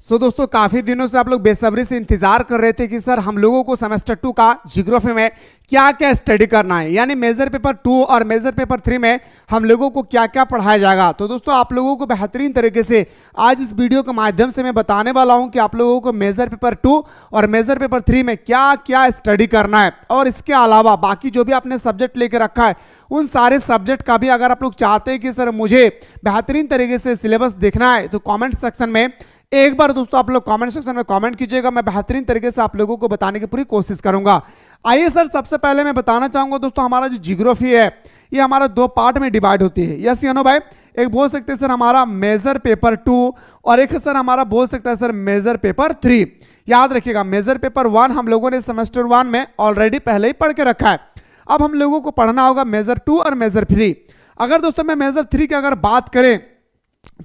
दोस्तों काफी दिनों से आप लोग बेसब्री से इंतजार कर रहे थे कि सर हम लोगों को सेमेस्टर 2 का ज्योग्राफी में क्या क्या स्टडी करना है, यानी मेजर पेपर 2 और मेजर पेपर 3 में हम लोगों को क्या क्या पढ़ाया जाएगा। तो दोस्तों आप लोगों को बेहतरीन तरीके से आज इस वीडियो के माध्यम से मैं बताने वाला हूं कि आप लोगों को मेजर पेपर 2 और मेजर पेपर 3 में क्या क्या स्टडी करना है, और इसके अलावा बाकी जो भी आपने सब्जेक्ट लेकर रखा है उन सारे सब्जेक्ट का भी अगर आप लोग चाहते हैं कि सर मुझे बेहतरीन तरीके से सिलेबस देखना है तो कॉमेंट सेक्शन में एक बार दोस्तों आप लोग कमेंट सेक्शन में कमेंट कीजिएगा। मैं बेहतरीन तरीके से आप लोगों को बताने की पूरी कोशिश करूंगा। आइए सर, सबसे पहले मैं बताना चाहूंगा दोस्तों, हमारा जो ज्योग्राफी है ये हमारा दो पार्ट में डिवाइड होती है। यस या नो भाई? एक बोल सकते हैं सर हमारा मेजर पेपर 2 और एक सर हमारा बोल सकता है सर मेजर पेपर 3। याद रखिएगा, मेजर पेपर 1 हम लोगों ने सेमेस्टर 1 में ऑलरेडी पहले ही पढ़ के रखा है। अब हम लोगों को पढ़ना होगा मेजर 2 और मेजर 3। अगर दोस्तों मैं मेजर 3 की अगर बात करें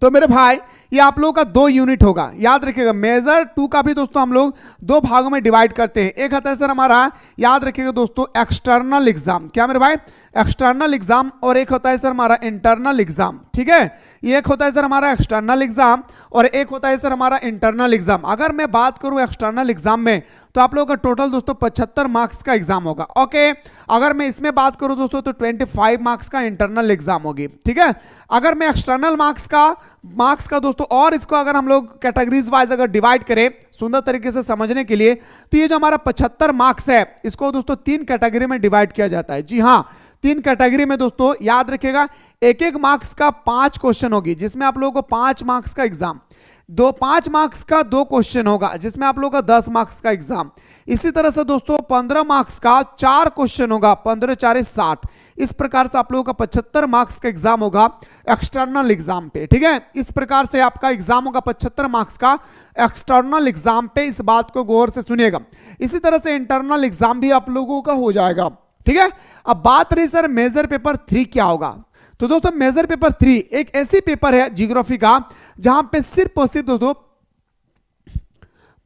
तो मेरे भाई ये आप लोगों का 2 यूनिट होगा। याद रखिएगा, मेजर 2 का भी दोस्तों हम लोग 2 भागों में डिवाइड करते हैं। एक आता है सर हमारा, याद रखिएगा दोस्तों, एक्सटर्नल एग्जाम। क्या मेरे भाई? External exam. और एक होता है सर हमारा इंटरनल एग्जाम। ठीक है, ये एक होता है सर हमारा एक्सटर्नल एग्जाम और एक होता है सर हमारा इंटरनल एग्जाम। अगर मैं बात करूं एक्सटर्नल एग्जाम में तो आप लोगों का टोटल दोस्तों 75 मार्क्स का एग्जाम होगा। ओके, अगर मैं इसमें बात करूं दोस्तों तो 25 मार्क्स का इंटरनल एग्जाम होगी। ठीक है, अगर मैं एक्सटर्नल मार्क्स का दोस्तों और इसको अगर हम लोग कैटेगरीज वाइज अगर डिवाइड करें सुंदर तरीके से समझने के लिए, तो ये जो हमारा 75 मार्क्स है इसको दोस्तों 3 कैटेगरी में डिवाइड किया जाता है। जी हाँ, 3 कैटेगरी में दोस्तों। याद रखिएगा, एक मार्क्स का 5 क्वेश्चन होगी जिसमें आप लोगों को 5 मार्क्स का एग्जाम, 5 मार्क्स का 2 क्वेश्चन होगा जिसमें आप लोगों का 10 मार्क्स का एग्जाम। इसी तरह से दोस्तों 15 मार्क्स का 4 क्वेश्चन होगा, 15 4 60। इस प्रकार से आप लोगों का 75 मार्क्स का एग्जाम होगा एक्सटर्नल एग्जाम पे। ठीक है, इस प्रकार से आपका एग्जाम होगा 75 मार्क्स का एक्सटर्नल एग्जाम पे। इस बात को गौर से सुनिएगा। इसी तरह से इंटरनल एग्जाम भी आप लोगों का हो जाएगा। ठीक है, अब बात रही सर मेजर पेपर 3 क्या होगा। तो दोस्तों मेजर पेपर 3 एक ऐसी पेपर है ज्योग्राफी का जहां पे सिर्फ और सिर्फ दोस्तों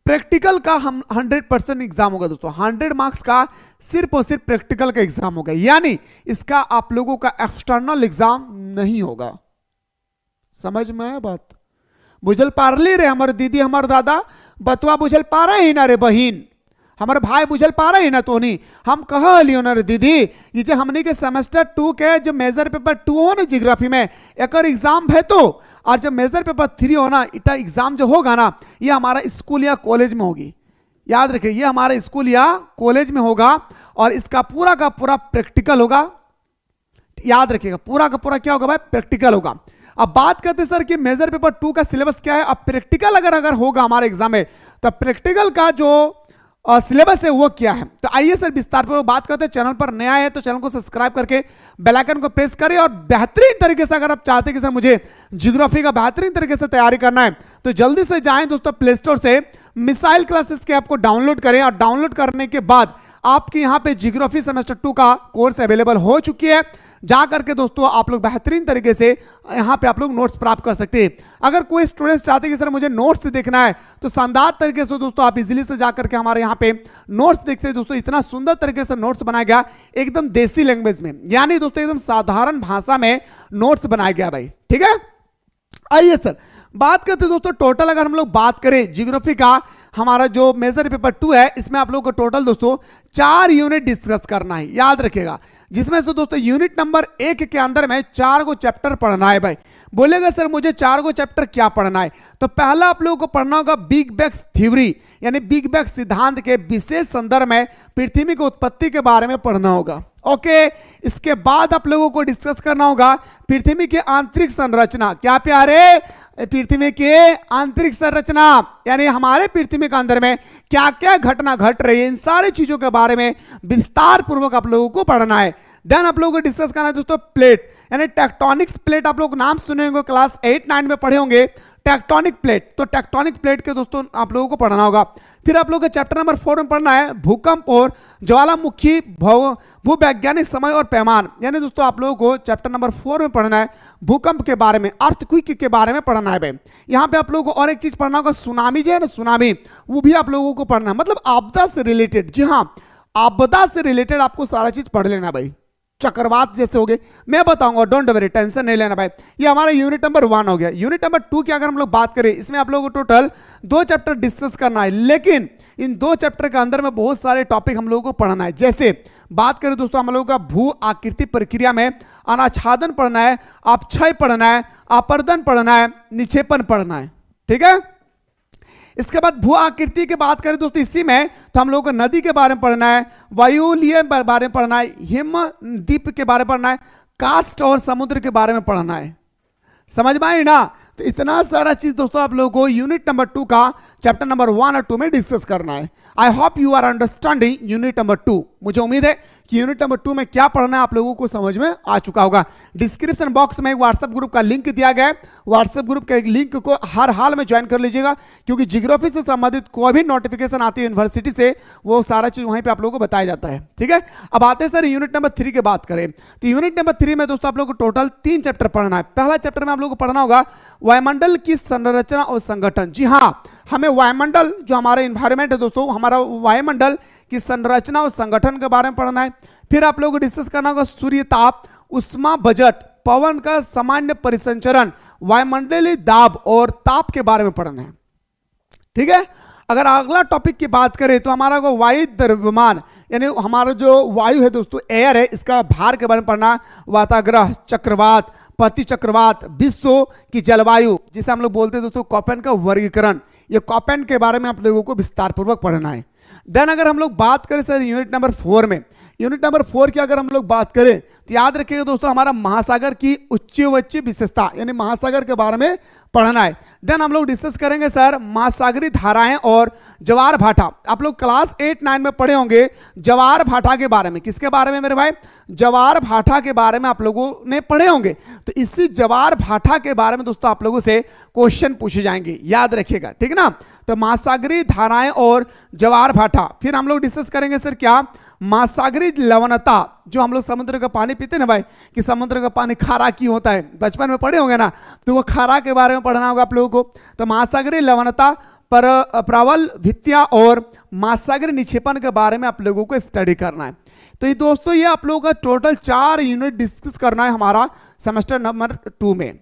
प्रैक्टिकल का हम 100% एग्जाम होगा दोस्तों। 100 मार्क्स का सिर्फ और सिर्फ प्रैक्टिकल का एग्जाम होगा, यानी इसका आप लोगों का एक्सटर्नल एग्जाम नहीं होगा। समझ में आया बात? बुझल पारली रे हमारे दीदी हमारे दादा, बतवा बुझल पा रहे ही ना रे बहिन, हमारे भाई बुझल पा रहे हैं ना। तो नहीं हम कहा लियो ना रे दीदी, ये जो हमने के सेमेस्टर 2 के जो मेजर पेपर 2 हो ना ज्योग्राफी में एक एग्जाम है, तो और जब मेजर पेपर 3 हो ना इटा एग्जाम जो होगा ना ये हमारा स्कूल या कॉलेज में होगी। याद रखिए, ये हमारा स्कूल या कॉलेज में होगा और इसका पूरा का पूरा प्रैक्टिकल होगा। याद रखिएगा, पूरा का पूरा क्या होगा भाई? प्रैक्टिकल होगा। अब बात करते सर कि मेजर पेपर 2 का सिलेबस क्या है। अब प्रैक्टिकल अगर होगा हमारे एग्जाम में तो प्रैक्टिकल का जो सिलेबस है वो क्या है। तो आइए सर विस्तार पर बात करते हैं। चैनल पर नया है तो चैनल को सब्सक्राइब करके बेल आइकन को प्रेस करें, और बेहतरीन तरीके से अगर आप चाहते हैं कि सर मुझे ज्योग्राफी का बेहतरीन तरीके से तैयारी करना है तो जल्दी से जाएं दोस्तों प्ले स्टोर से मिसाइल क्लासेस के ऐप को डाउनलोड करें, और डाउनलोड करने के बाद आपके यहाँ पे ज्योग्राफी सेमेस्टर 2 का कोर्स अवेलेबल हो चुकी है। जा करके दोस्तों आप लोग बेहतरीन तरीके से यहाँ पे आप लोग नोट्स प्राप्त कर सकते हैं। अगर कोई स्टूडेंट्स चाहते हैं कि सर मुझे नोट्स देखना है तो शानदार तरीके से दोस्तों आप इजीली से जा करके हमारे यहाँ पे नोट्स देखते हैं। दोस्तों इतना सुंदर तरीके से नोट्स बनाया गया एकदम देसी लैंग्वेज में, यानी दोस्तों एकदम साधारण भाषा में नोट्स बनाया गया भाई। ठीक है, आइए सर बात करते हैं दोस्तों टोटल अगर हम लोग बात करें ज्योग्राफी का हमारा जो मेजर पेपर 2 है इसमें आप लोगों को टोटल दोस्तों 4 यूनिट डिस्कस करना है। याद रखिएगा, जिसमें से दोस्तों यूनिट नंबर 1 के अंदर में 4 गो चैप्टर पढ़ना है भाई। बोलेगा सर मुझे 4 गो चैप्टर क्या पढ़ना है, तो पहला आप लोगों को पढ़ना होगा बिग बैंग थ्योरी, यानी बिग बैंग सिद्धांत के विशेष संदर्भ में पृथ्वी की उत्पत्ति के बारे में पढ़ना होगा। ओके, इसके बाद आप लोगों को डिस्कस करना होगा पृथ्वी की आंतरिक संरचना। क्या प्यारे? पृथ्वी की आंतरिक संरचना, यानी हमारे पृथ्वी के अंदर में क्या क्या घटना घट रही है, इन सारी चीजों के बारे में विस्तार पूर्वक आप लोगों को पढ़ना है। देन आप लोगों को डिस्कस करना है दोस्तों प्लेट, यानी टेक्टोनिक्स प्लेट। आप लोग नाम सुने होंगे, क्लास 8-9 में पढ़े होंगे टेक्टोनिक प्लेट। तो टेक्टोनिक प्लेट के दोस्तों आप लोगों को पढ़ना होगा। फिर आप लोगों को चैप्टर नंबर 4 में पढ़ना है भूकंप और ज्वालामुखी भूवैज्ञानिक समय और पैमान, यानी दोस्तों आप लोगों को चैप्टर नंबर 4 में पढ़ना है भूकंप के बारे में, अर्थक्वेक के बारे में पढ़ना है भाई। यहाँ पे आप लोगों को और एक चीज पढ़ना होगा, सुनामी जो है ना सुनामी, वो भी आप लोगों को पढ़ना है, मतलब आपदा से रिलेटेड। जी हाँ, आपदा से रिलेटेड आपको सारा चीज पढ़ लेना भाई। चक्रवात जैसे हो गए, मैं बताऊंगा, डोंट वरी, टेंशन नहीं लेना भाई। ये हमारा यूनिट नंबर 1 हो गया। यूनिट नंबर 2 की अगर हम लोग बात करें, इसमें आप लोगों को टोटल 2 चैप्टर डिस्कस करना है, लेकिन इन 2 चैप्टर के अंदर में बहुत सारे टॉपिक हम लोगों को पढ़ना है। जैसे बात करें दोस्तों, हम लोगों का भू आकृति प्रक्रिया में अनाच्छादन पढ़ना है, अपक्षय पढ़ना है, अपर्दन पढ़ना है, निक्षेपण पढ़ना है, ठीक है। इसके बाद भू आकृति की बात करें दोस्तों, इसी में तो हम लोगों को नदी के बारे में पढ़ना है, वायुलीय बारे में पढ़ना है, हिमद्वीप के बारे में पढ़ना है, कास्ट और समुद्र के बारे में पढ़ना है। समझ में आई ना? तो इतना सारा चीज दोस्तों आप लोगों को यूनिट नंबर 2 का चैप्टर नंबर 1 और 2 में डिस्कस करना है। I hope you are understanding unit number 2। मुझे उम्मीद है कि यूनिट नंबर 2 में क्या पढ़ना है आप लोगों को समझ में आ चुका होगा। डिस्क्रिप्शन बॉक्स में एक व्हाट्सएप ग्रुप का लिंक दिया गया है, व्हाट्सएप ग्रुप के लिंक को हर हाल में ज्वाइन कर लीजिएगा, क्योंकि जियोग्राफी से संबंधित कोई भी नोटिफिकेशन आती है यूनिवर्सिटी से, वो सारा चीज वहीं पे आप लोगों को बताया जाता है, ठीक है। अब आते हैं सर यूनिट नंबर 3 की बात करें, तो यूनिट नंबर 3 में दोस्तों आप लोगों को टोटल 3 चैप्टर पढ़ना है। पहला चैप्टर में आप लोगों को पढ़ना होगा वायुमंडल की संरचना और संगठन। जी हाँ, हमें वायुमंडल, जो हमारा इन्वायरमेंट है दोस्तों, हमारा वायुमंडल की संरचना और संगठन के बारे में पढ़ना है। फिर आप लोगों को डिस्कस करना होगा सूर्य ताप, उष्मा बजट, पवन का सामान्य परिसंचरण, वायुमंडलीय दाब और ताप के बारे में पढ़ना है, ठीक है। अगर अगला टॉपिक की बात करें तो हमारा को वायु द्रव्यमान, यानी हमारा जो वायु है दोस्तों, एयर है, इसका भार के बारे में पढ़ना, वाताग्रह, चक्रवात, प्रति चक्रवात, विश्व की जलवायु, जिसे हम लोग बोलते हैं दोस्तों कॉपेन का वर्गीकरण, ये कॉपेन के बारे में आप लोगों को विस्तार पूर्वक पढ़ना है। देन अगर हम लोग बात करें सर यूनिट नंबर 4 में, यूनिट नंबर 4 की अगर हम लोग बात करें तो याद रखिएगा दोस्तों, हमारा महासागर की उच्च विशेषता, यानी महासागर के बारे में पढ़ना है। देन हम लोग डिस्कस करेंगे सर महासागरीय धाराएं और ज्वार भाटा। आप लोग क्लास 8-9 में पढ़े होंगे ज्वार भाटा के बारे में। किसके बारे में मेरे भाई? ज्वार भाटा के बारे में आप लोगों ने पढ़े होंगे। तो इसी ज्वार भाटा के बारे में दोस्तों आप लोगों से क्वेश्चन पूछे जाएंगे, याद रखिएगा, ठीक है ना। तो महासागरीय धाराएं और ज्वार भाटा। फिर हम लोग डिस्कस करेंगे सर क्या? महासागरीय लवणता, जो हम लोग समुद्र का पानी पीते हैं ना भाई, कि समुद्र का पानी खारा क्यों होता है, बचपन में पढ़े होंगे ना, तो वो खारा के बारे में पढ़ना होगा आप लोगों को। तो महासागरीय लवणता, प्रबल भित्तियां और महासागरीय निक्षेपण के बारे में आप लोगों को स्टडी करना है। तो ये दोस्तों, ये आप लोगों का टोटल 4 यूनिट डिस्कस करना है हमारा सेमेस्टर नंबर 2 में,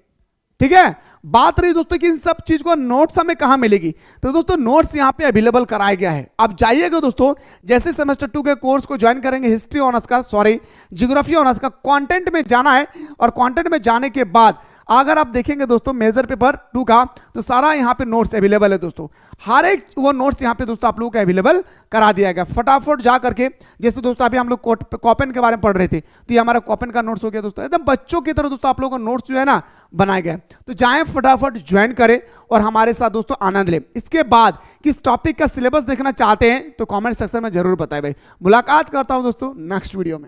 ठीक है। बात रही दोस्तों कि इन सब चीज को नोट्स हमें कहां मिलेगी, तो दोस्तों नोट्स यहां पे अवेलेबल कराया गया है। आप जाइएगा दोस्तों, जैसे सेमेस्टर 2 के कोर्स को ज्वाइन करेंगे, हिस्ट्री ऑनर्स का, सॉरी ज्योग्राफी ऑनर्स का, कंटेंट में जाना है, और कंटेंट में जाने के बाद अगर आप देखेंगे दोस्तों मेजर पेपर 2 का, तो सारा यहाँ पे नोट्स अवेलेबल है दोस्तों। हर एक वो नोट्स यहाँ पे दोस्तों आप लोगों को अवेलेबल करा दिया गया। फटाफट जा करके, जैसे दोस्तों अभी हम लोग कॉपेन के बारे में पढ़ रहे थे, तो ये हमारा कॉपेन का नोट्स हो गया दोस्तों, एकदम बच्चों की तरह दोस्तों आप लोगों का नोट्स जो है ना बनाया गया। तो जाएं फटाफट ज्वाइन करें और हमारे साथ दोस्तों आनंद लें। इसके बाद किस टॉपिक का सिलेबस देखना चाहते हैं तो कॉमेंट सेक्शन में जरूर बताएं भाई। मुलाकात करता हूं दोस्तों नेक्स्ट वीडियो में।